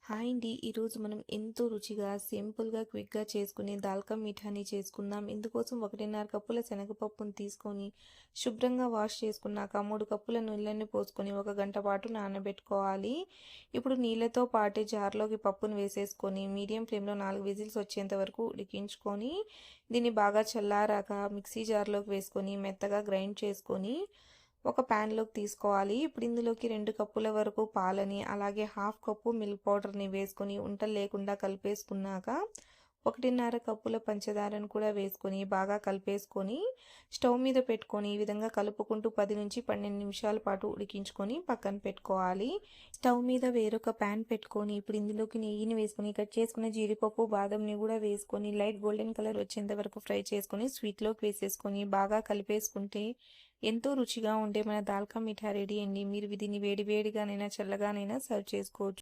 Hi అండి. ఈరోజు మనం ఎంతో రుచిగా, సింపుల్‌గా, క్విక్‌గా చేసుకునే దాల్కా మిఠానీ చేసుకుందాం. ఇందుకోసం 1:30 కప్పుల శనగపప్పును తీసుకొని, శుభ్రంగా వాష్ చేసుకున్నాక 3 కప్పుల నీళ్ళని పోసుకొని 1 గంట పాటు నానబెట్టుకోవాలి. ఇప్పుడు నీళ్ళతో పాటే జార్‌లోకి పప్పును వేసేసుకొని, మీడియం ఫ్లేమ్‌లో 4 విజిల్స్ వచ్చేంత వరకు ఉడికించుకొని, దీన్ని బాగా చల్లారాక మిక్సీ జార్‌లోకి వేసుకొని, మెత్తగా గ్రైండ్ చేసుకొని ఒక ప్యాన్‌లోకి తీసుకోవాలి. ఇప్పుడు ఇందులోకి 2 కప్పుల వరకు పాలని, అలాగే హాఫ్ కప్పు మిల్క్ పౌడర్‌ని వేసుకొని ఉంటలు లేకుండా కలిపేసుకున్నాక, 1:30 కప్పుల పంచదారను కూడా వేసుకొని బాగా కలిపేసుకొని, స్టవ్ మీద పెట్టుకొని ఈ విధంగా కలుపుకుంటూ 10-12 నిమిషాల పాటు ఉడికించుకొని పక్కన పెట్టుకోవాలి. స్టవ్ మీద వేరొక ప్యాన్ పెట్టుకొని ఇప్పుడు ఇందులోకి నెయ్యిని వేసుకొని కట్ చేసుకున్న జీడిపప్పు, బాదంని కూడా వేసుకొని లైట్ గోల్డెన్ కలర్ వచ్చేంత వరకు ఫ్రై చేసుకొని స్వీట్‌లోకి వేసేసుకొని బాగా కలిపేసుకుంటే ఎంతో రుచిగా ఉండే మన దాల్కా మిఠా రెడీ అండి. మీరు దీన్ని వేడి వేడిగానైనా, చల్లగానైనా సర్వ్ చేసుకోవచ్చు.